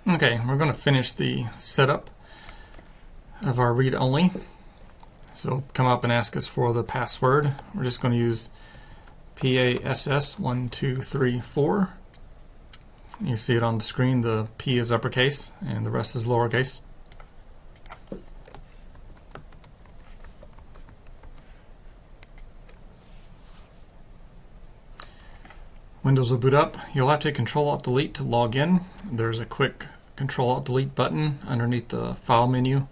Okay, we're going to finish the setup of our read-only. So come up and ask us for the password. We're just going to use PASS1234. You see it on the screen. The P is uppercase and the rest is lowercase. Windows will boot up. You'll have to Control-Alt-Delete to log in. There's a quick Control-Alt-Delete button underneath the File menu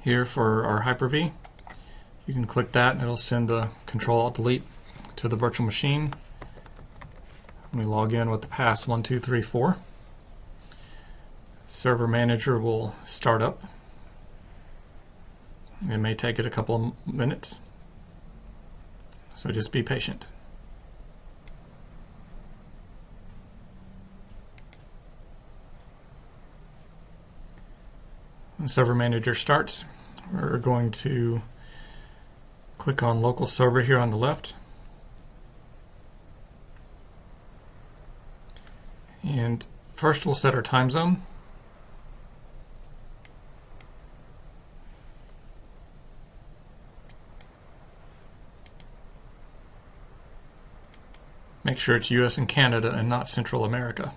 here for our Hyper-V. You can click that and it'll send the Control-Alt-Delete to the virtual machine. We log in with the PASS1234. Server Manager will start up. It may take it a couple of minutes, so just be patient. When Server Manager starts, we're going to click on Local Server here on the left. And first we'll set our time zone. Make sure it's US and Canada and not Central America.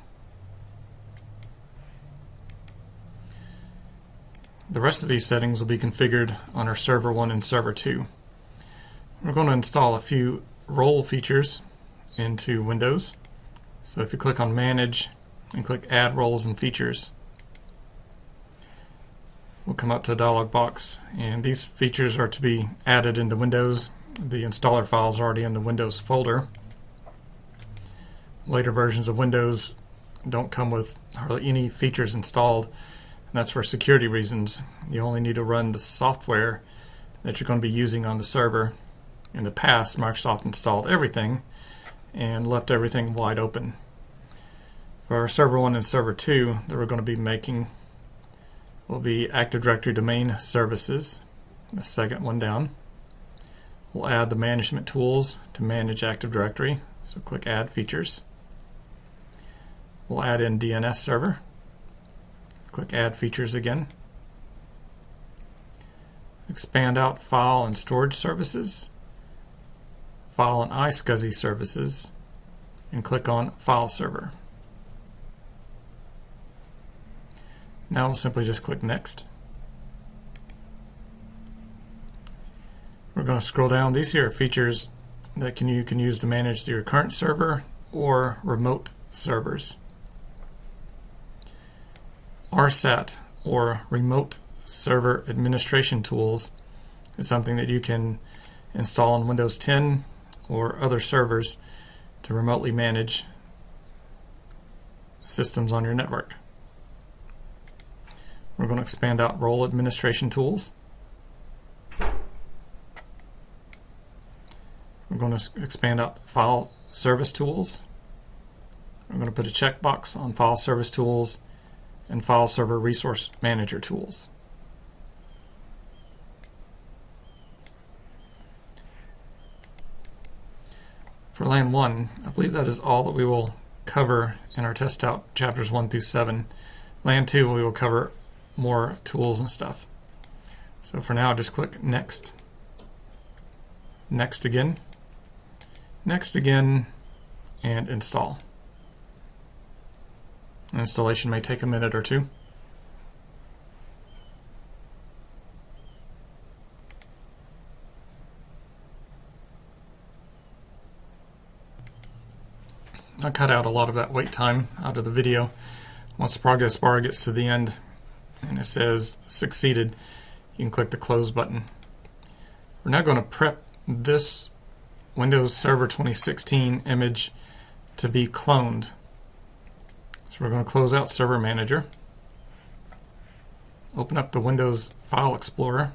The rest of these settings will be configured on our Server 1 and Server 2. We're going to install a few role features into Windows. So if you click on Manage and click Add Roles and Features, we'll come up to a dialog box, and these features are to be added into Windows. The installer file is already in the Windows folder. Later versions of Windows don't come with hardly any features installed. And that's for security reasons. You only need to run the software that you're going to be using on the server. In the past, Microsoft installed everything and left everything wide open. For our Server 1 and Server 2 that we're going to be making will be Active Directory Domain Services, the second one down. We'll add the management tools to manage Active Directory, so click Add Features. We'll add in DNS Server. Click Add Features again. Expand out File and Storage Services, File and iSCSI Services, and click on File Server. Now we'll simply just click Next. We're going to scroll down. These here are features that you can use to manage your current server or remote servers. RSAT, or Remote Server Administration Tools, is something that you can install on Windows 10 or other servers to remotely manage systems on your network. We're going to expand out Role Administration Tools. We're going to expand out File Service Tools. We're going to put a checkbox on File Service Tools and File Server Resource Manager tools. For LAN 1, I believe that is all that we will cover in our test out chapters 1 through 7. LAN 2, we will cover more tools and stuff. So for now, just click Next. Next again. Next again, and Install. Installation may take a minute or two. I cut out a lot of that wait time out of the video. Once the progress bar gets to the end and it says succeeded, you can click the close button. We're now going to prep this Windows Server 2016 image to be cloned. So we're going to close out Server Manager, open up the Windows File Explorer,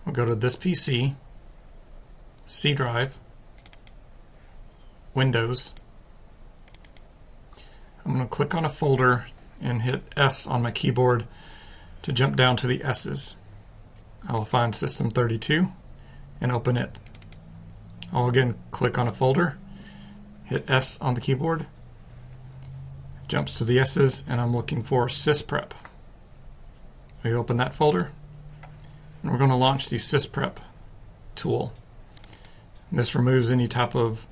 we'll go to this PC, C drive, Windows. I'm going to click on a folder and hit S on my keyboard to jump down to the S's. I will find System32 and open it. I'll again click on a folder, hit S on the keyboard, jumps to the S's, and I'm looking for Sysprep. We open that folder, and we're going to launch the Sysprep tool. This removes any type of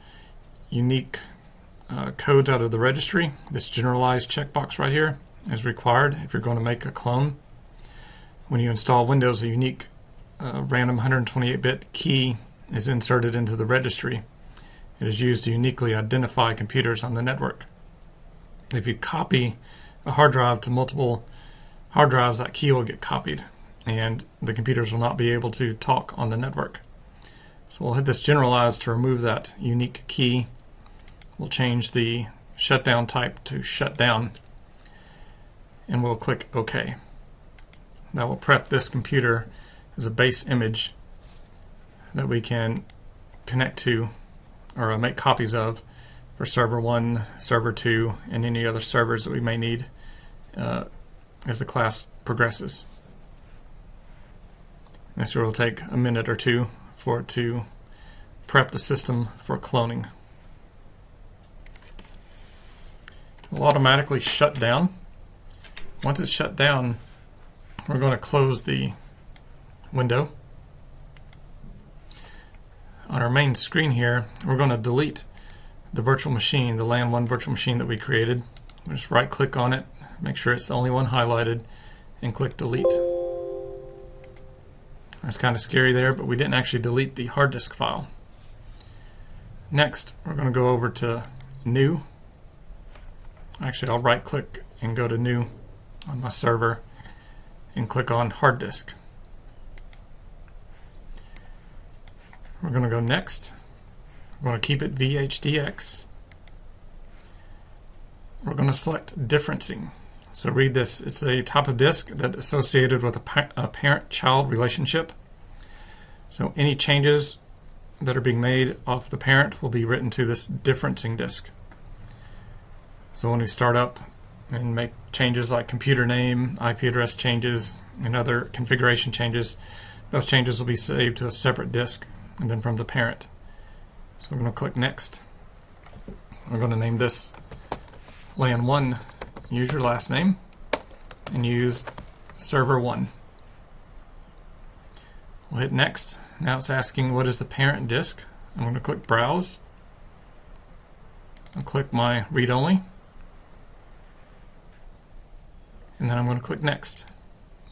unique codes out of the registry. This generalized checkbox right here is required if you're going to make a clone. When you install Windows, a unique random 128-bit key is inserted into the registry. It is used to uniquely identify computers on the network. If you copy a hard drive to multiple hard drives, that key will get copied, and the computers will not be able to talk on the network. So we'll hit this generalize to remove that unique key. We'll change the shutdown type to shutdown, and we'll click OK. That will prep this computer as a base image that we can connect to or make copies of for server 1, server 2, and any other servers that we may need as the class progresses. This will take a minute or two for it to prep the system for cloning. It will automatically shut down. Once it's shut down, we're going to close the window. On our main screen here, we're going to delete the virtual machine, the LAN 1 virtual machine that we created. We'll just right click on it, make sure it's the only one highlighted, and click delete. That's kind of scary there, but we didn't actually delete the hard disk file. Next, we're going to go over to New. Actually, I'll right click and go to New on my server and click on Hard Disk. We're going to go Next. We're going to keep it VHDX. We're going to select Differencing. So read this. It's a type of disk that's associated with a parent-child relationship. So any changes that are being made off the parent will be written to this differencing disk. So when we start up and make changes like computer name, IP address changes, and other configuration changes, those changes will be saved to a separate disk and then from the parent. So we're going to click Next. We're going to name this LAN 1, use your last name, and use server 1. We'll hit Next. Now it's asking what is the parent disk. I'm going to click Browse. I'll click my Read Only. And then I'm going to click Next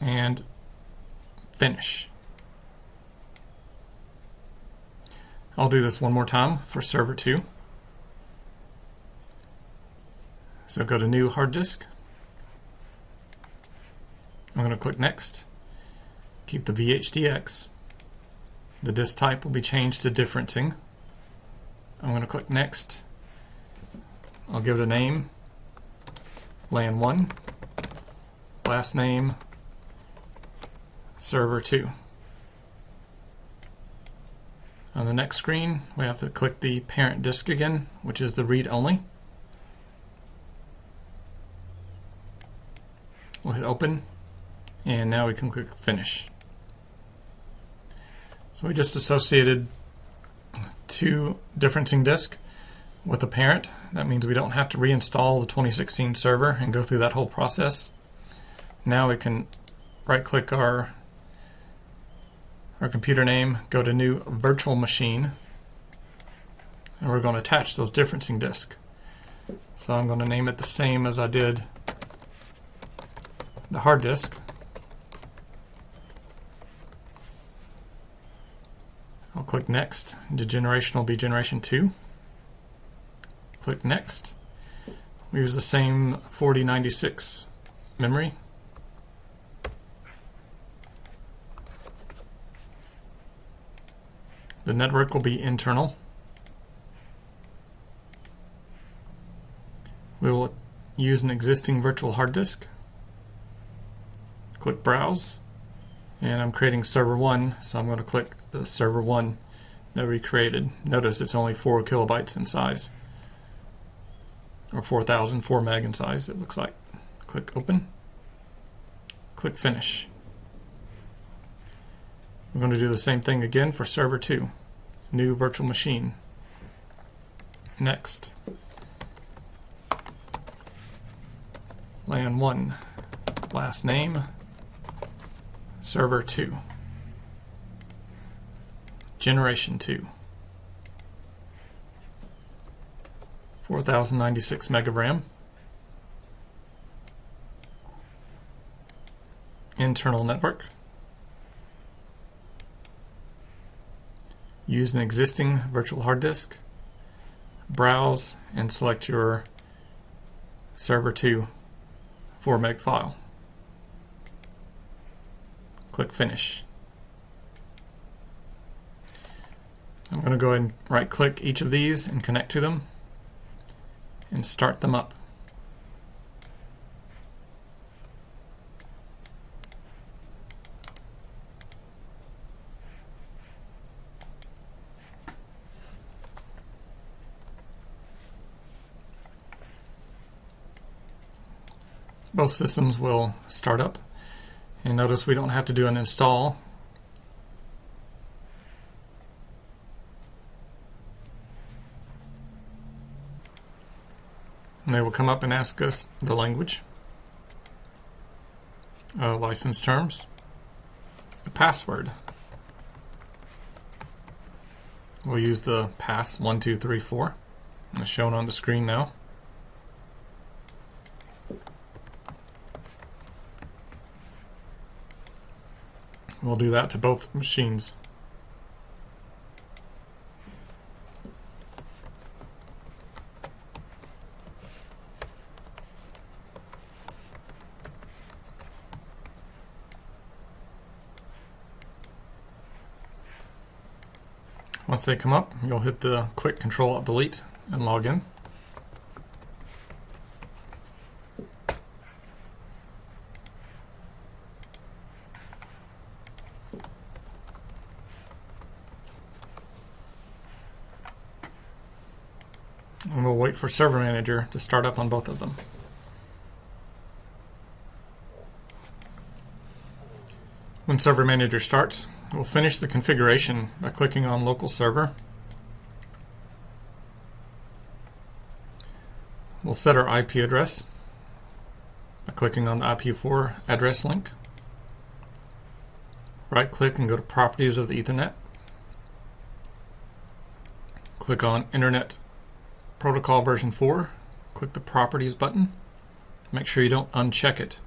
and Finish. I'll do this one more time for server 2. So go to New Hard Disk. I'm going to click Next. Keep the VHDX. The disk type will be changed to differencing. I'm going to click Next. I'll give it a name, LAN 1, last name, server 2. On the next screen, we have to click the parent disk again, which is the read only. We'll hit open, and now we can click finish. So we just associated two differencing disk with a parent. That means we don't have to reinstall the 2016 server and go through that whole process. Now we can right click our computer name, go to New Virtual Machine, and we're going to attach those differencing disks. So I'm going to name it the same as I did the hard disk. I'll click Next. The generation will be generation 2. Click Next. We use the same 4096 memory. The network will be internal. We will use an existing virtual hard disk. Click Browse, and I'm creating server 1, so I'm going to click the server 1 that we created. Notice it's only 4 kilobytes in size, or 4 meg in size it looks like. Click Open, click Finish. We're going to do the same thing again for server 2, New Virtual Machine. Next. LAN 1, last name, server 2, generation 2, 4096 meg of RAM, internal network, use an existing virtual hard disk, browse and select your server 2 4 meg file. Click finish. I'm going to go ahead and right click each of these and connect to them and start them up. Both systems will start up, and notice we don't have to do an install. And they will come up and ask us the language, license terms, a password. We'll use the pass 1234 as shown on the screen now. We'll do that to both machines. Once they come up, you'll hit the quick Control-Alt-Delete and log in. And we'll wait for Server Manager to start up on both of them. When Server Manager starts, we'll finish the configuration by clicking on Local Server. We'll set our IP address by clicking on the IP4 address link. Right-click and go to Properties of the Ethernet. Click on Internet Protocol version 4, click the Properties button. Make sure you don't uncheck it.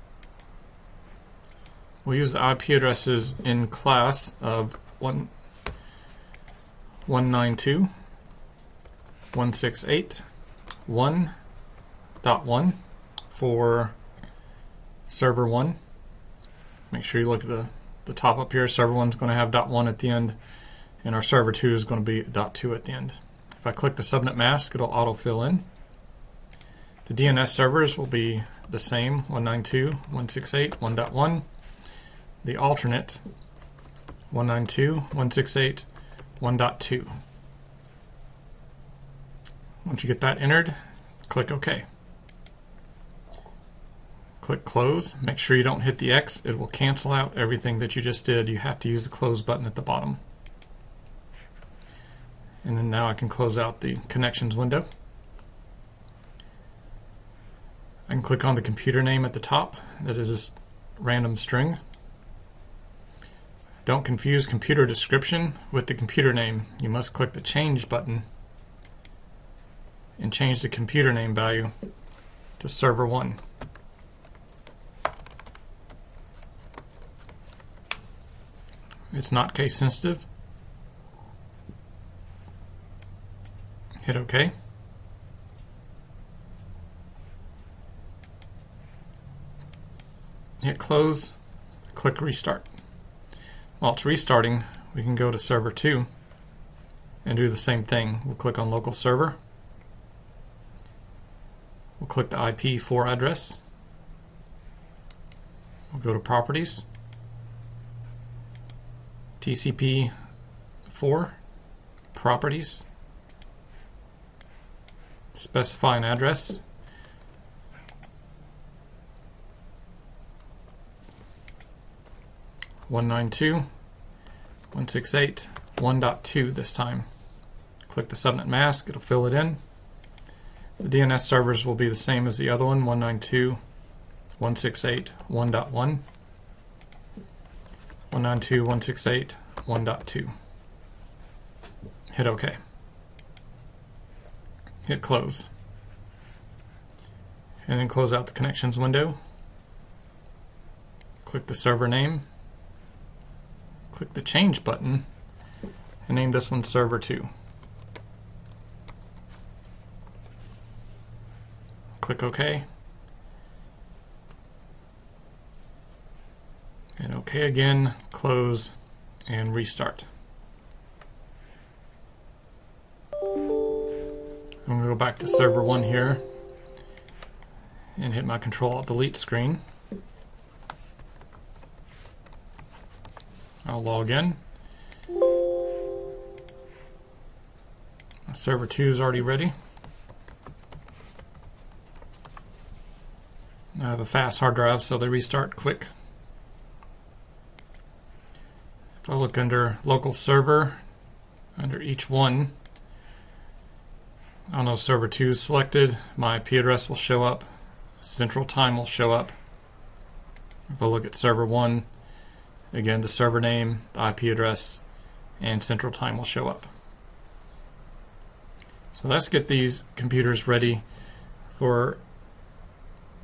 We'll use the IP addresses in class of 192.168.1.1 for server 1. Make sure you look at the top up here. Server 1 is going to have .1 at the end, and our server 2 is going to be .2 at the end. If I click the subnet mask, it'll autofill in. The DNS servers will be the same, 192.168.1.1. The alternate, 192.168.1.2. Once you get that entered, click OK. Click Close. Make sure you don't hit the X. It will cancel out everything that you just did. You have to use the Close button at the bottom. And then now I can close out the connections window. I can click on the computer name at the top. That is this random string. Don't confuse computer description with the computer name. You must click the Change button and change the computer name value to server 1. It's not case sensitive. Hit OK. Hit Close, click Restart. While it's restarting, we can go to server 2 and do the same thing. We'll click on Local Server. We'll click the IP4 address. We'll go to Properties, TCP4, Properties, specify an address. .192.168.1.2 this time. Click the subnet mask, it'll fill it in. The DNS servers will be the same as the other one, 192.168.1.1, 192.168.1.2. Hit OK. Hit close. And then close out the connections window. Click the server name. Click the change button and name this one server 2. Click OK. And OK again, close, and restart. I'm going to go back to server 1 here and hit my Control-Alt-Delete screen. I'll log in. Server 2 is already ready. I have a fast hard drive, so they restart quick. If I look under local server, under each one, I'll know server 2 is selected. My IP address will show up. Central time will show up. If I look at server 1, again, the server name, the IP address, and central time will show up. So let's get these computers ready for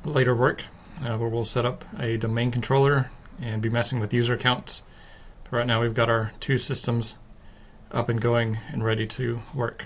later work, where we'll set up a domain controller and be messing with user accounts. But right now we've got our 2 systems up and going and ready to work.